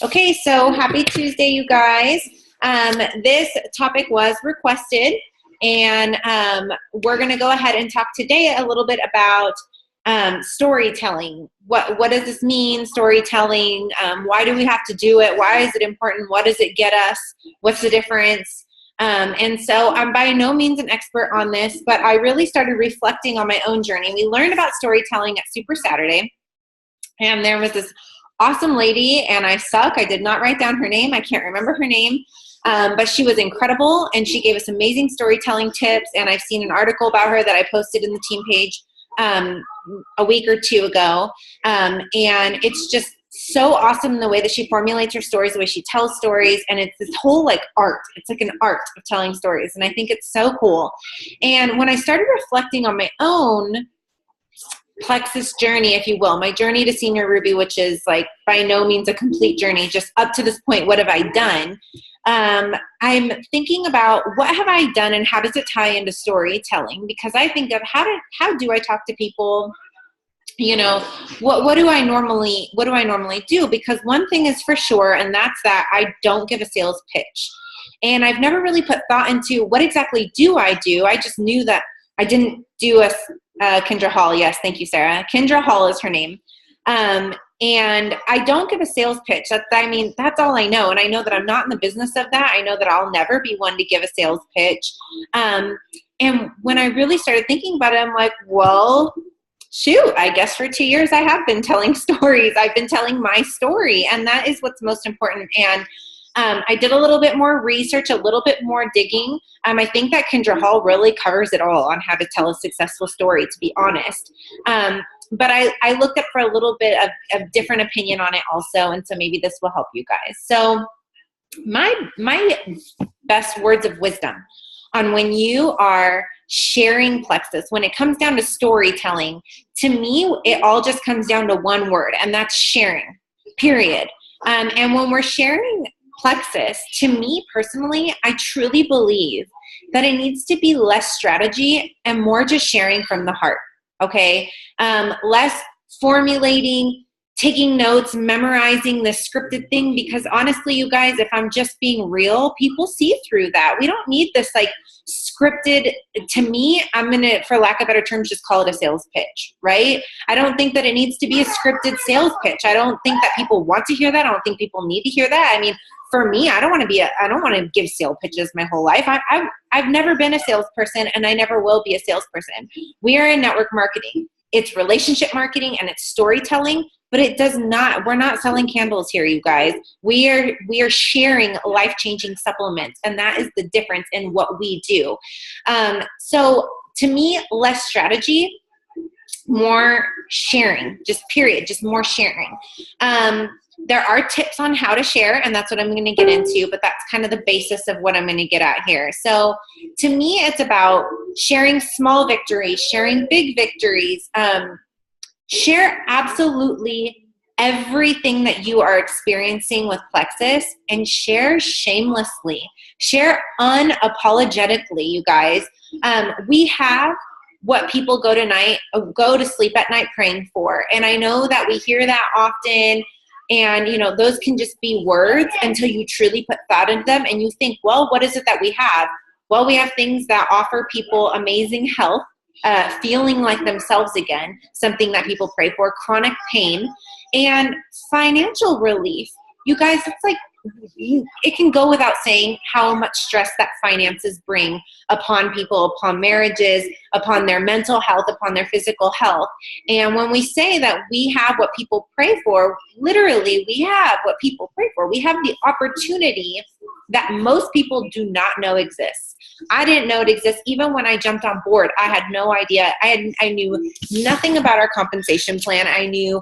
Okay, so happy Tuesday, you guys. This topic was requested, and we're going to go ahead and talk today a little bit about storytelling. What does this mean, storytelling? Why do we have to do it? Why is it important? What does it get us? What's the difference? And so I'm by no means an expert on this, but I really started reflecting on my own journey. We learned about storytelling at Super Saturday, and there was this awesome lady, and I suck. I did not write down her name. I can't remember her name, but she was incredible, and she gave us amazing storytelling tips, and I've seen an article about her that I posted in the team page a week or two ago, and it's just so awesome the way that she formulates her stories, the way she tells stories, and it's this whole like art. It's like an art of telling stories, and I think it's so cool. And when I started reflecting on my own Plexus journey, if you will, my journey to Senior Ruby, which is like by no means a complete journey, just up to this point, what have I done? I'm thinking about what have I done and how does it tie into storytelling? Because I think of how do I talk to people? You know, what do I normally do? Because one thing is for sure, and that's that I don't give a sales pitch. And I've never really put thought into what exactly do I do. I just knew that I didn't do a Kendra Hall. Yes, thank you, Sarah. Kendra Hall is her name. And I don't give a sales pitch. That's all I know. And I know that I'm not in the business of that. I know that I'll never be one to give a sales pitch. And when I really started thinking about it, I'm like, well, shoot, I guess for 2 years I have been telling stories. I've been telling my story, and that is what's most important. And I did a little bit more research, a little bit more digging. I think that Kendra Hall really covers it all on how to tell a successful story, to be honest. But I looked up for a little bit of different opinion on it also, and so maybe this will help you guys. So my best words of wisdom on when you are sharing Plexus, when it comes down to storytelling, to me, it all just comes down to one word, and that's sharing, period. And when we're sharing Plexus, to me personally, I truly believe that it needs to be less strategy and more just sharing from the heart, okay? Less formulating, taking notes, memorizing the scripted thing, because honestly, you guys, if I'm just being real, people see through that. We don't need this like scripted. To me, I'm going to, for lack of better terms, just call it a sales pitch, right? I don't think that it needs to be a scripted sales pitch. I don't think that people want to hear that. I don't think people need to hear that. I mean, for me, I don't want to give sales pitches my whole life. I've never been a salesperson, and I never will be a salesperson. We are in network marketing. It's relationship marketing and it's storytelling, but we're not selling candles here, you guys. We are sharing life-changing supplements, and that is the difference in what we do. So to me, less strategy, more sharing, just period, just more sharing. There are tips on how to share, and that's what I'm going to get into, but that's kind of the basis of what I'm going to get at here. So to me, it's about sharing small victories, sharing big victories. Share absolutely everything that you are experiencing with Plexus, and share shamelessly. Share unapologetically, you guys. We have what people go to sleep at night praying for. And I know that we hear that often. And, those can just be words until you truly put thought into them and you think, well, what is it that we have? Well, we have things that offer people amazing health, feeling like themselves again, something that people pray for, chronic pain, and financial relief. You guys, it's like, it can go without saying how much stress that finances bring upon people, upon marriages, upon their mental health, upon their physical health. And when we say that we have what people pray for, literally we have what people pray for. We have the opportunity that most people do not know exists. I didn't know it exists. Even when I jumped on board, I had no idea. I knew nothing about our compensation plan. I knew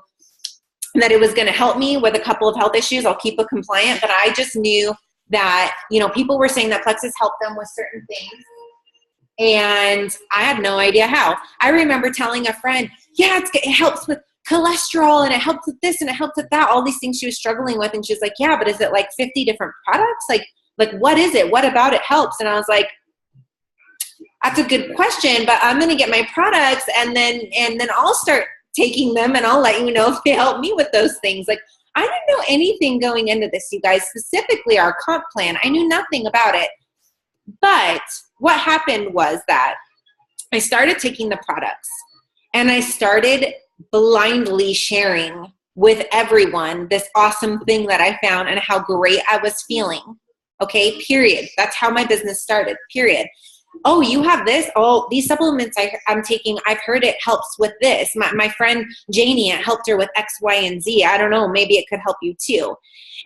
that it was going to help me with a couple of health issues. I'll keep it compliant, but I just knew that, people were saying that Plexus helped them with certain things, and I had no idea how. I remember telling a friend, yeah, it helps with cholesterol, and it helps with this, and it helps with that, all these things she was struggling with, and she was like, yeah, but is it like 50 different products? Like what is it? What about it helps? And I was like, that's a good question, but I'm going to get my products, and then I'll start taking them, and I'll let you know if they help me with those things. Like, I didn't know anything going into this, you guys, specifically our comp plan. I knew nothing about it. But what happened was that I started taking the products and I started blindly sharing with everyone this awesome thing that I found and how great I was feeling. Okay, period. That's how my business started, period. Oh, you have this? Oh, these supplements I'm taking, I've heard it helps with this. My friend Janie, it helped her with X, Y, and Z. I don't know, maybe it could help you too.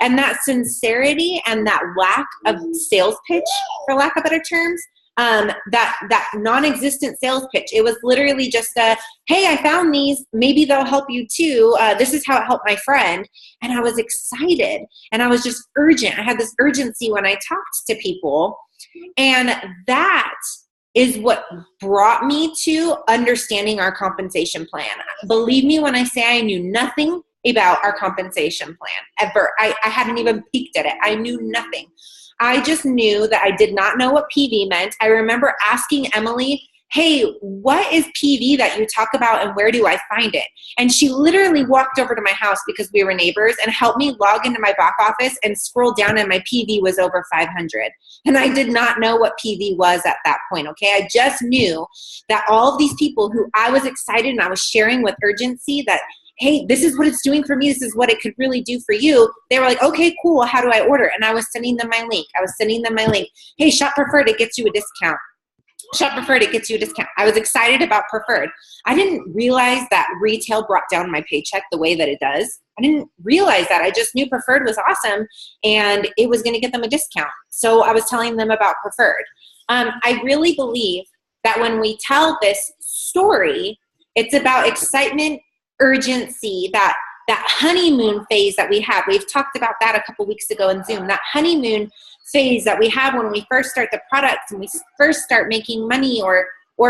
And that sincerity and that lack of sales pitch, for lack of better terms, that non-existent sales pitch. It was literally just a, hey, I found these. Maybe they'll help you too. This is how it helped my friend. And I was excited and I was just urgent. I had this urgency when I talked to people. And that is what brought me to understanding our compensation plan. Believe me when I say I knew nothing about our compensation plan ever. I hadn't even peeked at it. I knew nothing. I just knew that I did not know what PV meant. I remember asking Emily, hey, what is PV that you talk about and where do I find it? And she literally walked over to my house because we were neighbors and helped me log into my back office and scroll down and my PV was over 500. And I did not know what PV was at that point, okay? I just knew that all of these people who I was excited and I was sharing with urgency that, hey, this is what it's doing for me. This is what it could really do for you. They were like, okay, cool. How do I order? And I was sending them my link. Hey, Shop Preferred, it gets you a discount. Shop Preferred, it gets you a discount. I was excited about Preferred. I didn't realize that retail brought down my paycheck the way that it does. I didn't realize that. I just knew Preferred was awesome and it was going to get them a discount. So I was telling them about Preferred. I really believe that when we tell this story, it's about excitement, urgency, that honeymoon phase that we have. We've talked about that a couple weeks ago in Zoom, that honeymoon phase that we have when we first start the products and we first start making money, or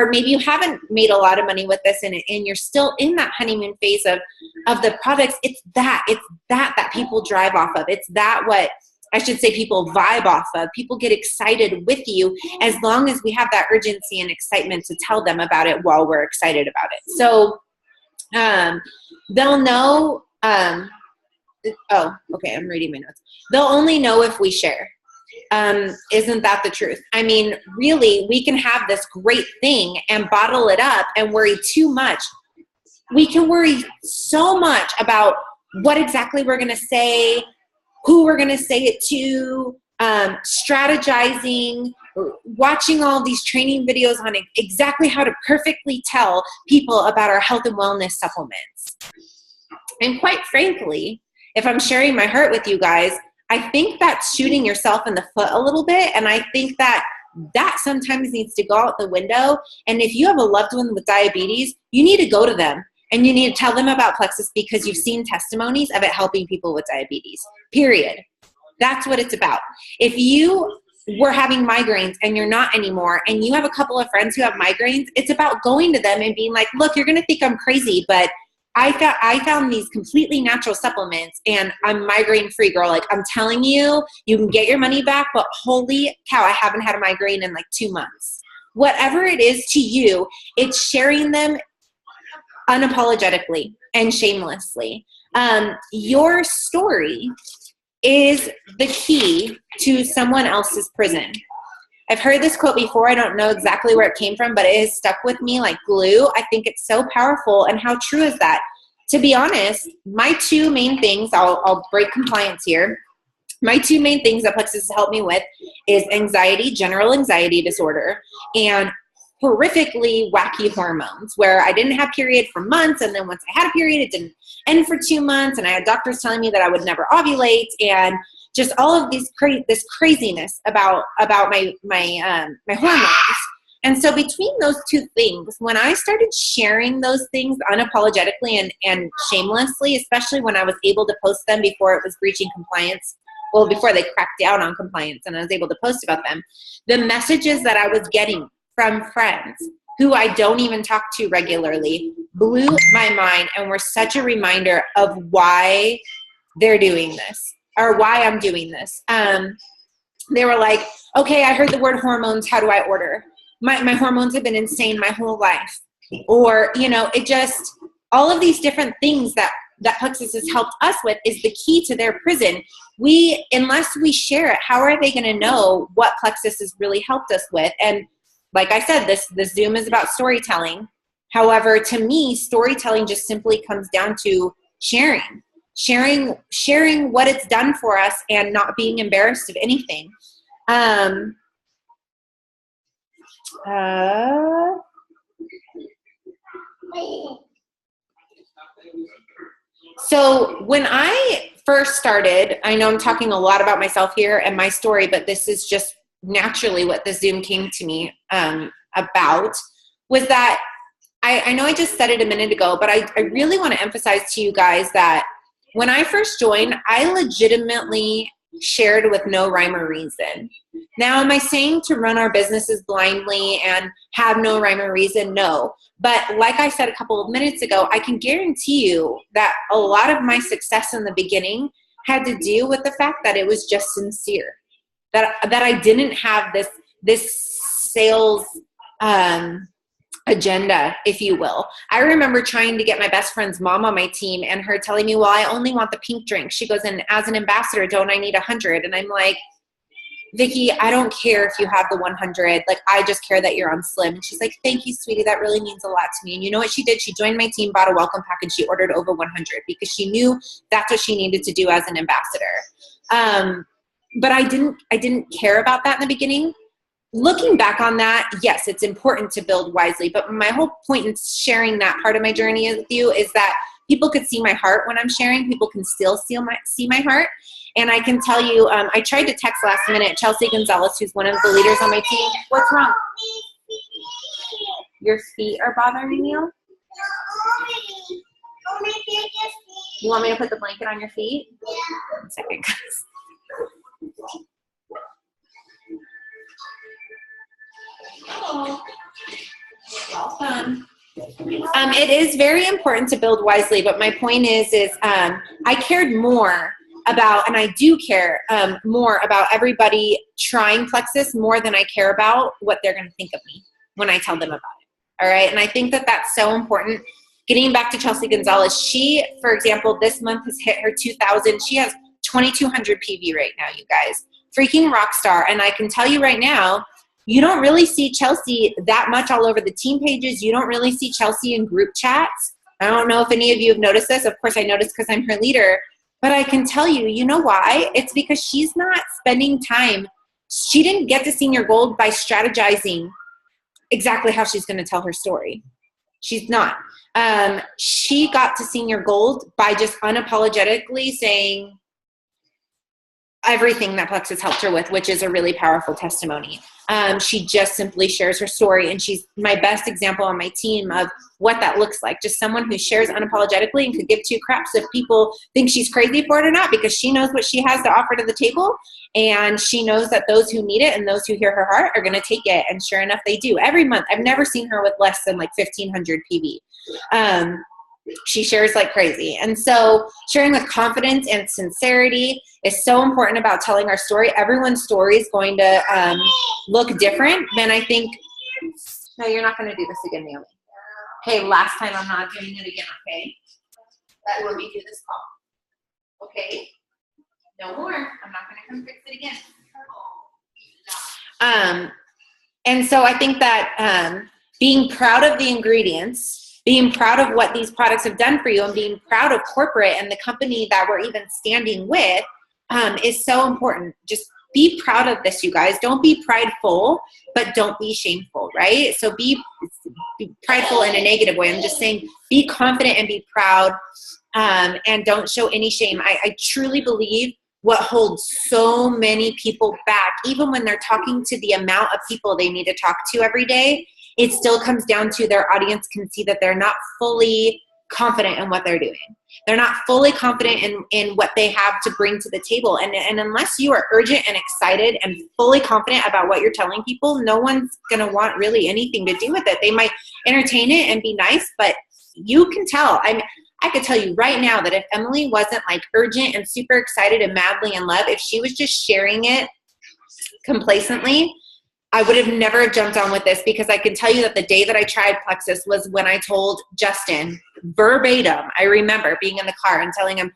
maybe you haven't made a lot of money with this and you're still in that honeymoon phase of the products. It's that people drive off of. It's that what I should say people vibe off of. People get excited with you as long as we have that urgency and excitement to tell them about it while we're excited about it. So they'll know, oh, okay, I'm reading my notes. They'll only know if we share. Isn't that the truth? I mean, really, we can have this great thing and bottle it up and worry too much. We can worry so much about what exactly we're going to say, who we're going to say it to, strategizing, watching all these training videos on exactly how to perfectly tell people about our health and wellness supplements. And quite frankly, if I'm sharing my heart with you guys, I think that's shooting yourself in the foot a little bit. And I think that sometimes needs to go out the window. And if you have a loved one with diabetes, you need to go to them and you need to tell them about Plexus because you've seen testimonies of it helping people with diabetes, period. That's what it's about. If you were having migraines and you're not anymore and you have a couple of friends who have migraines, it's about going to them and being like, look, you're going to think I'm crazy, but I found these completely natural supplements and I'm migraine free, girl. Like, I'm telling you, you can get your money back, but holy cow, I haven't had a migraine in like 2 months. Whatever it is to you, it's sharing them unapologetically and shamelessly. Your story is the key to someone else's prison. I've heard this quote before. I don't know exactly where it came from, but it has stuck with me like glue. I think it's so powerful. And how true is that? To be honest, my two main things, I'll break compliance here. My two main things that Plexus has helped me with is anxiety, general anxiety disorder, and horrifically wacky hormones where I didn't have period for months. And then once I had a period, it didn't end for 2 months. And I had doctors telling me that I would never ovulate and just all of these this craziness about my hormones. And so between those two things, when I started sharing those things unapologetically and shamelessly, especially when I was able to post them before it was breaching compliance, well, before they cracked down on compliance and I was able to post about them, the messages that I was getting from friends who I don't even talk to regularly blew my mind and were such a reminder of why they're doing this or why I'm doing this. They were like, okay, I heard the word hormones. How do I order? My hormones have been insane my whole life. Or, it just, all of these different things that that Plexus has helped us with is the key to their prison. Unless we share it, how are they going to know what Plexus has really helped us with? And like I said, this Zoom is about storytelling. However, to me, storytelling just simply comes down to sharing what it's done for us and not being embarrassed of anything. So when I first started, I know I'm talking a lot about myself here and my story, but this is just naturally what the Zoom came to me about, was that I know I just said it a minute ago, but I really want to emphasize to you guys that when I first joined, I legitimately shared with no rhyme or reason. Now, am I saying to run our businesses blindly and have no rhyme or reason? No. But like I said a couple of minutes ago, I can guarantee you that a lot of my success in the beginning had to do with the fact that it was just sincere. That I didn't have this sales agenda, if you will. I remember trying to get my best friend's mom on my team and her telling me, well, I only want the pink drink. She goes, and as an ambassador, don't I need 100? And I'm like, Vicki, I don't care if you have the 100. Like, I just care that you're on Slim. And she's like, thank you, sweetie. That really means a lot to me. And you know what she did? She joined my team, bought a welcome pack, and she ordered over 100 because she knew that's what she needed to do as an ambassador. But I didn't care about that in the beginning. Looking back on that, yes, it's important to build wisely. But my whole point in sharing that part of my journey with you is that people could see my heart when I'm sharing. People can still see my heart. And I can tell you, I tried to text last minute Chelsea Gonzalez, who's one of the leaders on my team. What's wrong? Your feet are bothering you? You want me to put the blanket on your feet? Yeah. 1 second, guys. Welcome. It is very important to build wisely, but my point is I cared more about, and I do care more about everybody trying Plexus more than I care about what they're going to think of me when I tell them about it. All right. And I think that that's so important. Getting back to Chelsea Gonzalez, she, for example, this month has hit her 2,000. She has 2,200 PV right now, you guys. Freaking rock star. And I can tell you right now, you don't really see Chelsea that much all over the team pages. You don't really see Chelsea in group chats. I don't know if any of you have noticed this. Of course, I noticed because I'm her leader. But I can tell you, you know why? It's because she's not spending time. She didn't get to Senior Gold by strategizing exactly how she's going to tell her story. She's not. She got to Senior Gold by just unapologetically saying everything that Plexus helped her with, which is a really powerful testimony. She just simply shares her story, and she's my best example on my team of what that looks like. Just someone who shares unapologetically and could give two craps if people think she's crazy for it or not, because she knows what she has to offer to the table, and she knows that those who need it and those who hear her heart are going to take it, and sure enough, they do. Every month, I've never seen her with less than like 1,500 PV. She shares like crazy. And so sharing with confidence and sincerity is so important about telling our story. Everyone's story is going to look different. Then I think, no, you're not going to do this again, Naomi. Hey, last time I'm not doing it again, okay? That when we do this call. Okay? No more. I'm not going to come fix it again. And so I think that being proud of the ingredients, being proud of what these products have done for you, and being proud of corporate and the company that we're even standing with is so important. Just be proud of this, you guys. Don't be prideful, but don't be shameful, right? So be prideful in a negative way. I'm just saying be confident and be proud, and don't show any shame. I truly believe what holds so many people back, even when they're talking to the amount of people they need to talk to every day, it still comes down to their audience can see that they're not fully confident in what they're doing. They're not fully confident in what they have to bring to the table. And unless you are urgent and excited and fully confident about what you're telling people, no one's going to want really anything to do with it. They might entertain it and be nice, but you can tell. I could tell you right now that if Emily wasn't like urgent and super excited and madly in love, if she was just sharing it complacently, I would have never jumped on with this, because I can tell you that the day that I tried Plexus was when I told Justin verbatim. I remember being in the car and telling him,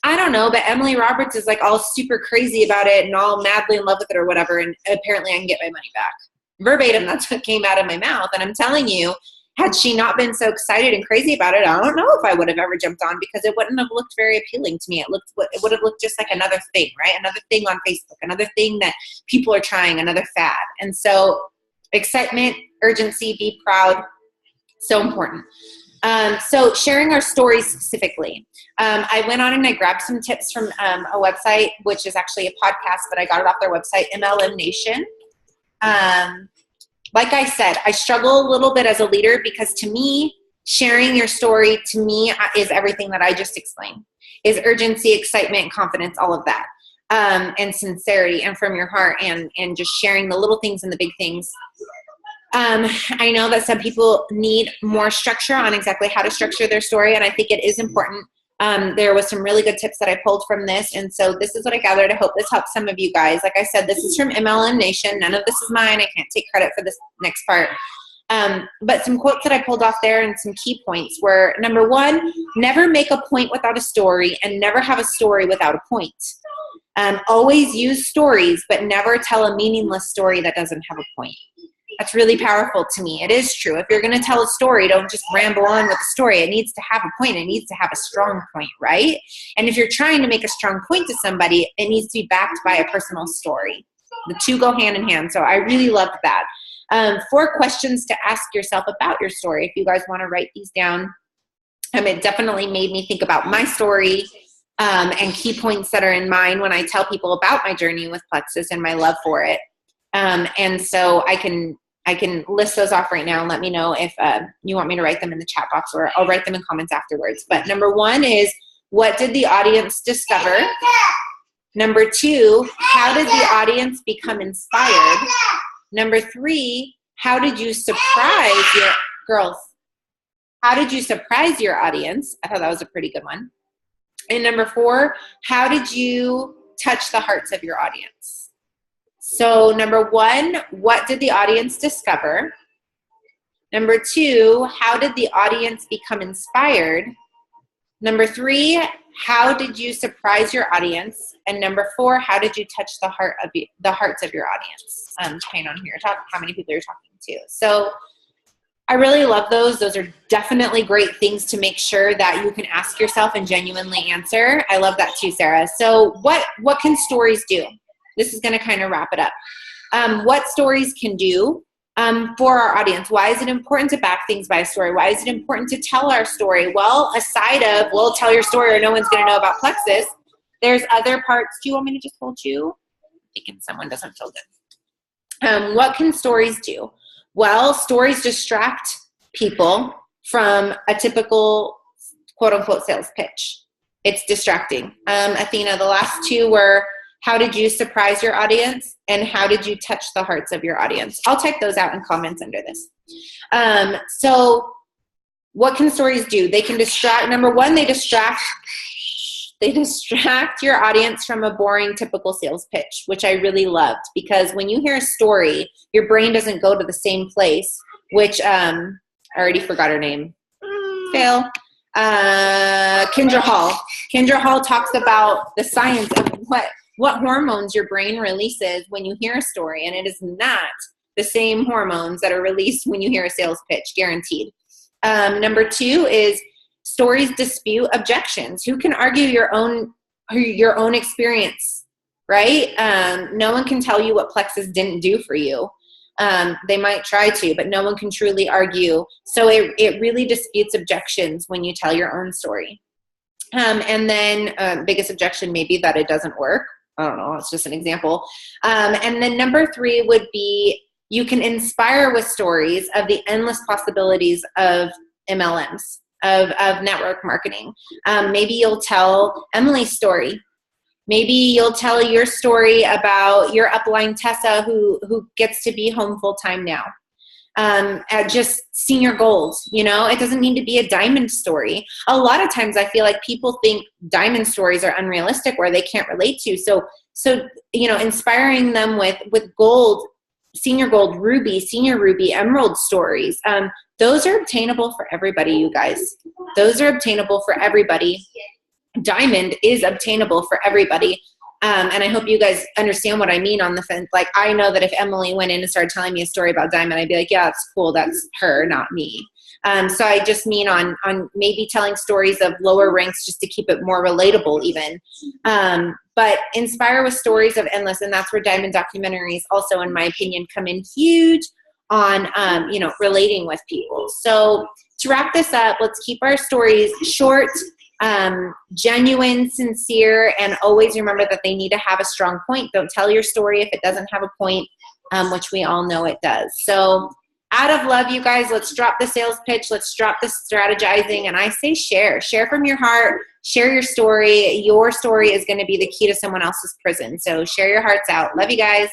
I don't know, but Emily Roberts is like all super crazy about it and all madly in love with it or whatever. And apparently I can get my money back. Verbatim, that's what came out of my mouth. And I'm telling you, had she not been so excited and crazy about it, I don't know if I would have ever jumped on, because it wouldn't have looked very appealing to me. It would have looked just like another thing, right? Another thing on Facebook, another thing that people are trying, another fad. And so excitement, urgency, be proud, so important. So sharing our stories specifically. I went on and I grabbed some tips from a website, which is actually a podcast, but I got it off their website, MLM Nation. Like I said, I struggle a little bit as a leader because to me, sharing your story to me is everything that I just explained, is urgency, excitement, confidence, all of that, and sincerity and from your heart and just sharing the little things and the big things. I know that some people need more structure on exactly how to structure their story, and I think it is important. There was some really good tips that I pulled from this, and so this is what I gathered. I hope this helps some of you guys. Like I said, this is from MLM Nation. None of this is mine. I can't take credit for this next part. But some quotes that I pulled off there and some key points were, number one, never make a point without a story, and never have a story without a point. Always use stories, but never tell a meaningless story that doesn't have a point. That's really powerful to me. It is true. If you're going to tell a story, don't just ramble on with the story. It needs to have a point. It needs to have a strong point, right? And if you're trying to make a strong point to somebody, it needs to be backed by a personal story. The two go hand in hand. So I really loved that. 4 questions to ask yourself about your story. If you guys want to write these down, it definitely made me think about my story and key points that are in mind when I tell people about my journey with Plexus and my love for it. And so I can list those off right now and let me know if you want me to write them in the chat box, or I'll write them in comments afterwards. But number 1 is, what did the audience discover? Number 2, how did the audience become inspired? Number 3, how did you surprise your girls? How did you surprise your audience? I thought that was a pretty good one. And number 4, how did you touch the hearts of your audience? So number 1, what did the audience discover? Number 2, how did the audience become inspired? Number 3, how did you surprise your audience? And number 4, how did you touch the hearts of your audience? Depending on who you're talking, how many people you're talking to. So I really love those. Those are definitely great things to make sure that you can ask yourself and genuinely answer. I love that too, Sarah. So what can stories do? This is going to kind of wrap it up. What stories can do for our audience. Why is it important to back things by a story? Why is it important to tell our story? Well, aside of, well, tell your story or no one's going to know about Plexus, there's other parts. Do you want me to just hold you? I'm thinking someone doesn't feel good. What can stories do? Well, stories distract people from a typical quote-unquote sales pitch. It's distracting. Athena, the last 2 were, how did you surprise your audience? And how did you touch the hearts of your audience? I'll type those out in comments under this. So what can stories do? They can distract. Number 1, they distract your audience from a boring, typical sales pitch, which I really loved, because when you hear a story, your brain doesn't go to the same place, which I already forgot her name. Fail. Kendra Hall. Kendra Hall talks about the science of what hormones your brain releases when you hear a story, and it is not the same hormones that are released when you hear a sales pitch, guaranteed. Number 2 is stories dispute objections. Who can argue your own experience, right? No one can tell you what Plexus didn't do for you. They might try to, but no one can truly argue. So it really disputes objections when you tell your own story. And then biggest objection may be that it doesn't work. I don't know. It's just an example. And then number 3 would be, you can inspire with stories of the endless possibilities of MLMs, of network marketing. Maybe you'll tell Emily's story. Maybe you'll tell your story about your upline Tessa who gets to be home full time now. At just senior goals, it doesn't need to be a diamond story. A lot of times I feel like people think diamond stories are unrealistic or they can't relate to. So inspiring them with gold senior gold ruby, senior ruby, emerald stories. Those are obtainable for everybody, you guys. Those are obtainable for everybody. Diamond is obtainable for everybody. And I hope you guys understand what I mean on the fence. Like, I know that if Emily went in and started telling me a story about diamond, I'd be like, yeah, that's cool. That's her, not me. So I just mean on maybe telling stories of lower ranks just to keep it more relatable even. But inspire with stories of endless. And that's where diamond documentaries also, in my opinion, come in huge on, relating with people. So to wrap this up, let's keep our stories short, genuine, sincere, and always remember that they need to have a strong point. Don't tell your story if it doesn't have a point, which we all know it does. So out of love, you guys, let's drop the sales pitch. Let's drop the strategizing. And I say share from your heart, share your story. Your story is going to be the key to someone else's prison. So share your hearts out. Love you guys.